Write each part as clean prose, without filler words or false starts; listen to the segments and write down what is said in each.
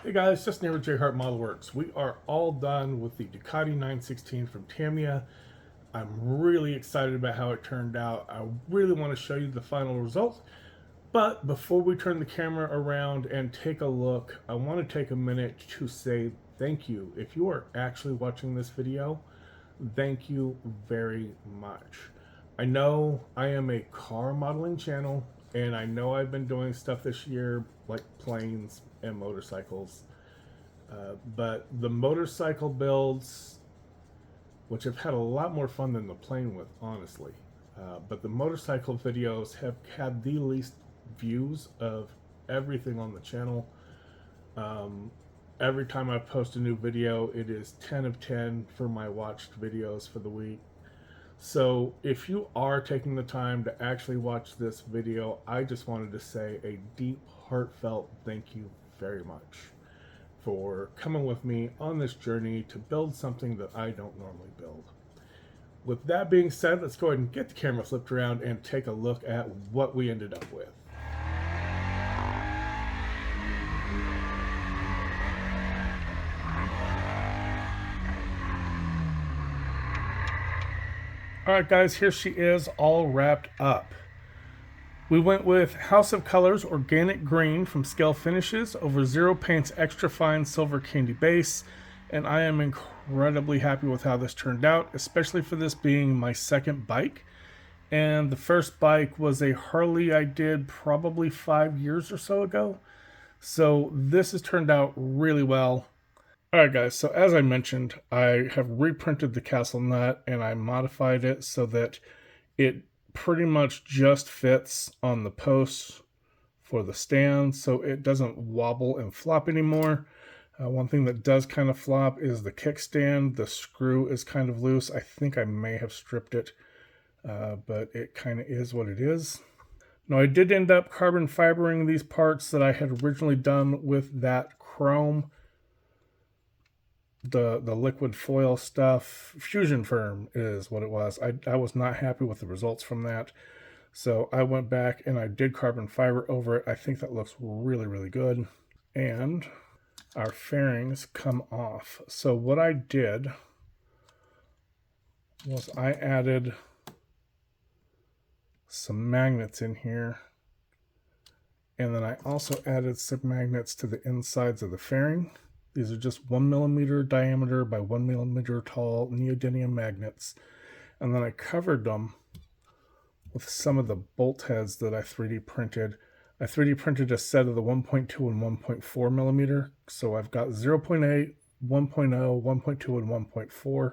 Hey guys, just near with JHart Modelworks. We are all done with the Ducati 916 from Tamiya. I'm really excited about how it turned out. I really want to show you the final result. But before we turn the camera around and take a look, I want to take a minute to say thank you. If you are actually watching this video, thank you very much. I know I am a car modeling channel, and I know I've been doing stuff this year like planes and motorcycles. But the motorcycle builds, which I've had a lot more fun than the plane with, honestly. But the motorcycle videos have had the least views of everything on the channel. Um, every time I post a new video, it is 10 of 10 for my watched videos for the week. So if you are taking the time to actually watch this video, I just wanted to say a deep, heartfelt thank you very much for coming with me on this journey to build something that I don't normally build. With that being said, let's go ahead and get the camera flipped around and take a look at what we ended up with. Alright guys, here she is all wrapped up. We went with House of Colors Organic Green from Scale Finishes over Zero Paint's Extra Fine Silver Candy Base, and I am incredibly happy with how this turned out, especially for this being my second bike. And the first bike was a Harley I did probably 5 years or so ago. So this has turned out really well. Alright guys, so as I mentioned, I have reprinted the castle nut and I modified it so that it pretty much just fits on the posts for the stand, so it doesn't wobble and flop anymore. One thing that does kind of flop is the kickstand. The screw is kind of loose. I think I may have stripped it, but it kind of is what it is. Now I did end up carbon fibering these parts that I had originally done with that chrome, the liquid foil stuff. Fusion Firm is what it was. I was not happy with the results from that. So I went back and I did carbon fiber over it. I think that looks really, really good. And our fairings come off. So what I did was I added some magnets in here. And then I also added some magnets to the insides of the fairing. These are just 1 millimeter diameter by 1 millimeter tall neodymium magnets. And then I covered them with some of the bolt heads that I 3D printed. I 3D printed a set of the 1.2 and 1.4 millimeter. So I've got 0.8, 1.0, 1.2, and 1.4.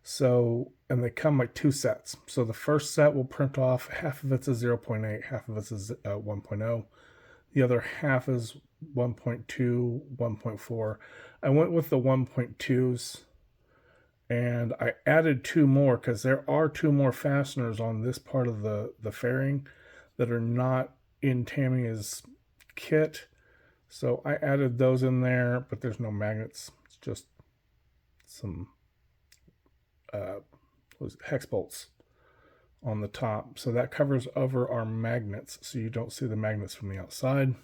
So, and they come like two sets. So the first set will print off, half of it's a 0.8, half of it's a 1.0. The other half is 1.2, 1.4. I went with the 1.2s and I added two more because there are two more fasteners on this part of the fairing that are not in Tamiya's kit. So I added those in there, but there's no magnets. It's just some hex bolts on the top. So that covers over our magnets so you don't see the magnets from the outside.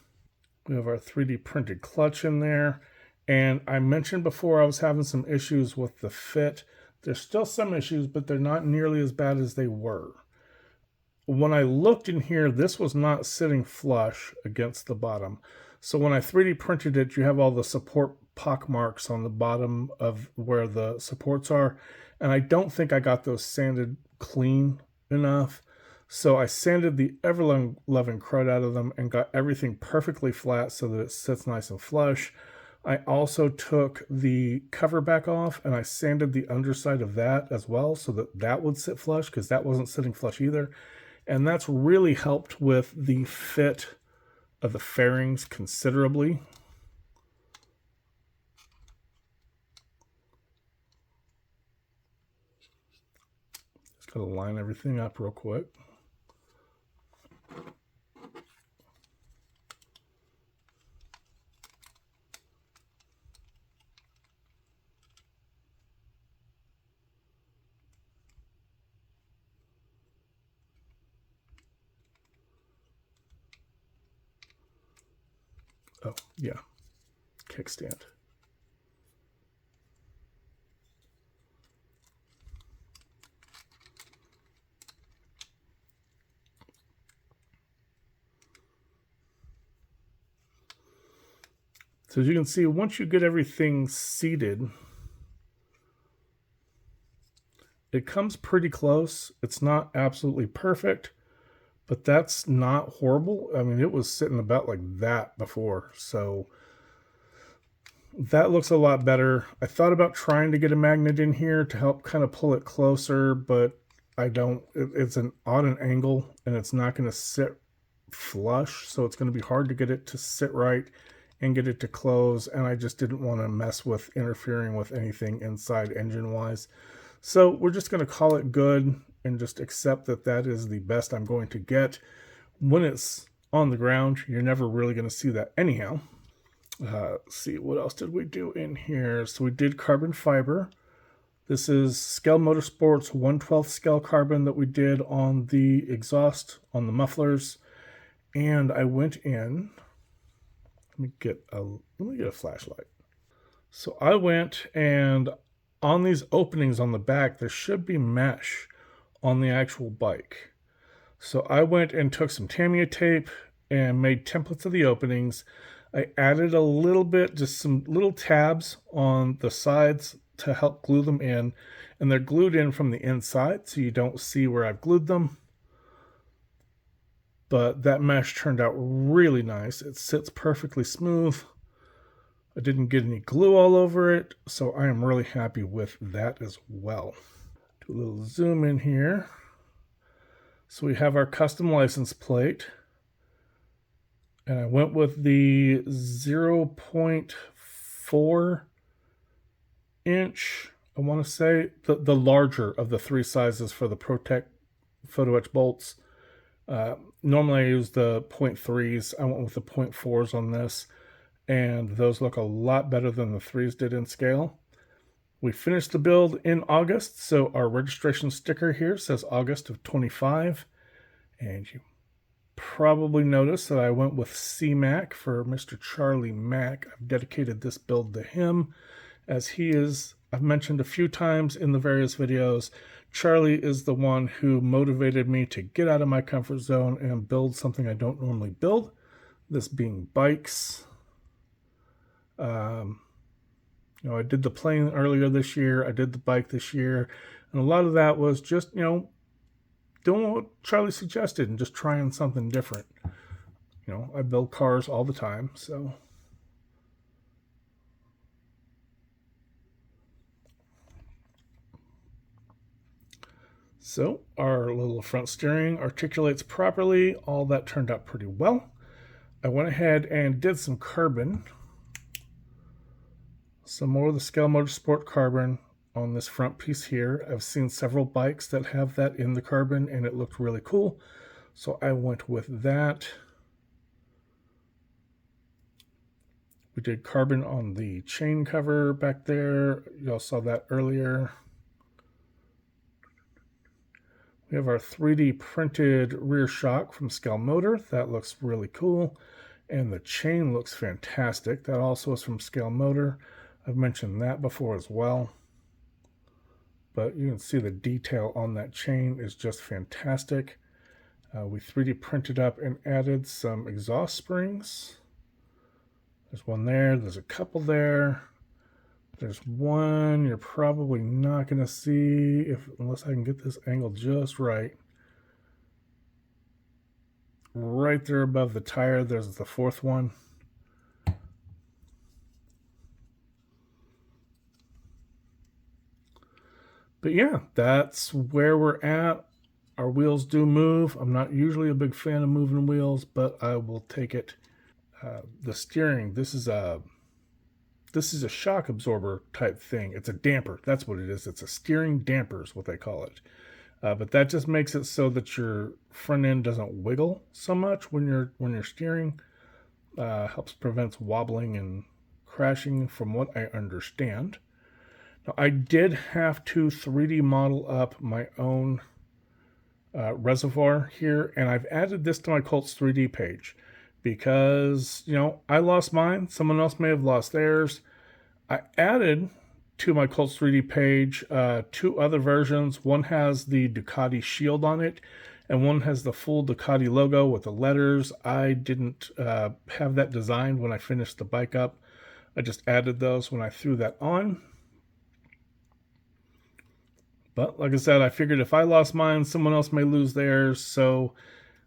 We have our 3D printed clutch in there. And I mentioned before I was having some issues with the fit. There's still some issues, but they're not nearly as bad as they were. When I looked in here, this was not sitting flush against the bottom. So when I 3D printed it, you have all the support pock marks on the bottom of where the supports are. And I don't think I got those sanded clean enough. So I sanded the ever-loving crud out of them and got everything perfectly flat so that it sits nice and flush. I also took the cover back off and I sanded the underside of that as well so that that would sit flush because that wasn't sitting flush either. And that's really helped with the fit of the fairings considerably. Just gotta line everything up real quick. Oh, yeah. kickstand. So as you can see, once you get everything seated, it comes pretty close. It's not absolutely perfect, but that's not horrible. I mean, it was sitting about like that before, so that looks a lot better. I thought about trying to get a magnet in here to help kind of pull it closer, but I don't. It's an odd angle, and it's not going to sit flush, so it's going to be hard to get it to sit right and get it to close, and I just didn't want to mess with interfering with anything inside engine-wise. So we're just going to call it good and just accept that that is the best I'm going to get. When it's on the ground, you're never really going to see that anyhow. Let's see, what else did we do in here? So we did carbon fiber. This is Scale Motorsports 1/12 scale carbon that we did on the exhaust, on the mufflers. And I went in, let me get a flashlight. So I went, and on these openings on the back, there should be mesh on the actual bike. So I went and took some Tamiya tape and made templates of the openings. I added a little bit, just some little tabs on the sides to help glue them in. And they're glued in from the inside, so you don't see where I've glued them. But that mesh turned out really nice. It sits perfectly smooth. I didn't get any glue all over it, so I am really happy with that as well. Do a little zoom in here. So we have our custom license plate. And I went with the 0.4 inch, I want to say, the larger of the three sizes for the Protect photo etch bolts. Normally I use the 0.3s. I went with the 0.4s on this, and those look a lot better than the 3s did in scale. We finished the build in August, so our registration sticker here says August of 25, and you probably noticed that I went with C-Mac for Mr. Charlie Mac. I've dedicated this build to him, as he is, I've mentioned a few times in the various videos, Charlie is the one who motivated me to get out of my comfort zone and build something I don't normally build, this being bikes. I did the plane earlier this year, I did the bike this year, and a lot of that was just, doing what Charlie suggested and just trying something different. I build cars all the time, so. So our little front steering articulates properly. All that turned out pretty well. I went ahead and did some carbon. Some more of the Scale Motorsport carbon on this front piece here. I've seen several bikes that have that in the carbon, and it looked really cool. So I went with that. We did carbon on the chain cover back there. Y'all saw that earlier. We have our 3D printed rear shock from Scale Motor. That looks really cool. And the chain looks fantastic. That also is from Scale Motor. I've mentioned that before as well. But you can see the detail on that chain is just fantastic. We 3D printed up and added some exhaust springs. There's one there. There's a couple there. There's one you're probably not going to see unless I can get this angle just right. Right there above the tire, there's the fourth one. But yeah, that's where we're at. Our wheels do move. I'm not usually a big fan of moving wheels, but I will take it. The steering, this is a shock absorber type thing. It's a damper. That's what it is. It's a steering damper is what they call it. But that just makes it so that your front end doesn't wiggle so much when you're steering. Helps prevents wobbling and crashing, from what I understand. Now, I did have to 3D model up my own reservoir here, and I've added this to my Colts 3D page. because, you know, I lost mine. Someone else may have lost theirs. I added to my Colts 3D page 2 other versions. One has the Ducati shield on it, and one has the full Ducati logo with the letters. I didn't have that designed when I finished the bike up. I just added those when I threw that on. But like I said, I figured if I lost mine, someone else may lose theirs. So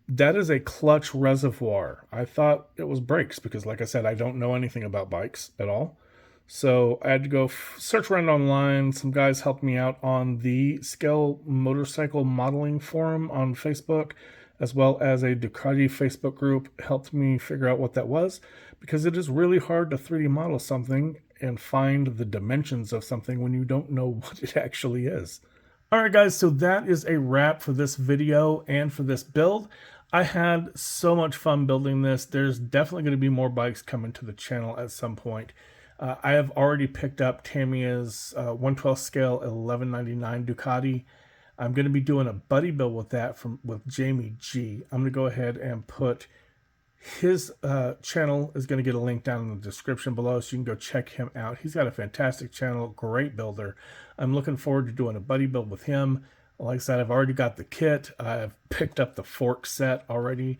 that is a clutch reservoir. I thought it was brakes because, like I said, I don't know anything about bikes at all. So I had to go search around online. Some guys helped me out on the Scale Motorcycle Modeling Forum on Facebook, as well as a Ducati Facebook group helped me figure out what that was, because it is really hard to 3D model something and find the dimensions of something when you don't know what it actually is. All right, guys, so that is a wrap for this video and for this build. I had so much fun building this. There's definitely going to be more bikes coming to the channel at some point. I have already picked up Tamiya's 1/12 scale 1199 Ducati. I'm going to be doing a buddy build with that with Jamie G. I'm going to go ahead and put his channel is going to get a link down in the description below, so you can go check him out. He's got a fantastic channel, great builder. I'm looking forward to doing a buddy build with him. Like I said, I've already got the kit. I've picked up the fork set already.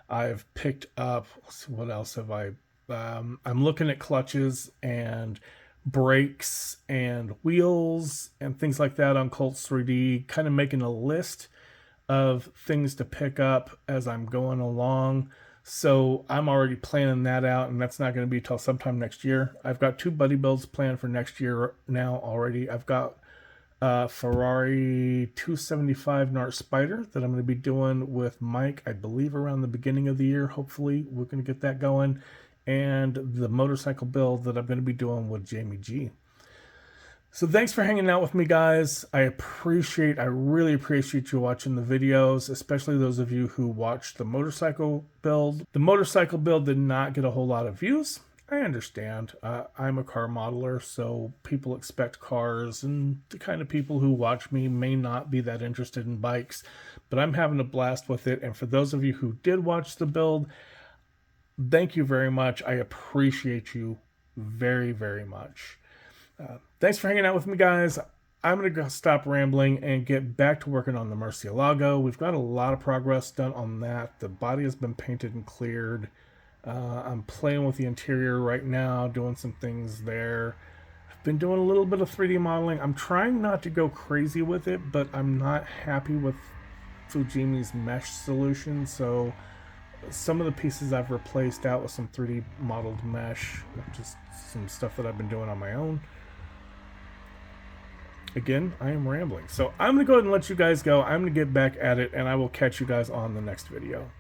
I've picked up, let's see, what else have I? I'm looking at clutches and brakes and wheels and things like that on Colts 3D, kind of making a list of things to pick up as I'm going along. So I'm already planning that out, and that's not going to be till sometime next year. I've got 2 buddy builds planned for next year now already. I've got Ferrari 275 Nart Spider that I'm going to be doing with Mike, I believe around the beginning of the year. Hopefully we're going to get that going. And the motorcycle build that I'm going to be doing with Jamie G. So thanks for hanging out with me, guys. I really appreciate you watching the videos, especially those of you who watched the motorcycle build. The motorcycle build did not get a whole lot of views. I understand. I'm a car modeler, so people expect cars, and the kind of people who watch me may not be that interested in bikes, but I'm having a blast with it. And for those of you who did watch the build, thank you very much. I appreciate you very, very much. Thanks for hanging out with me, guys. I'm going to go stop rambling and get back to working on the Murcielago. We've got a lot of progress done on that. The body has been painted and cleared. I'm playing with the interior right now, doing some things there. I've been doing a little bit of 3D modeling. I'm trying not to go crazy with it, but I'm not happy with Fujimi's mesh solution, so some of the pieces I've replaced out with some 3D modeled mesh, just some stuff that I've been doing on my own. Again, I am rambling. So I'm going to go ahead and let you guys go. I'm going to get back at it, and I will catch you guys on the next video.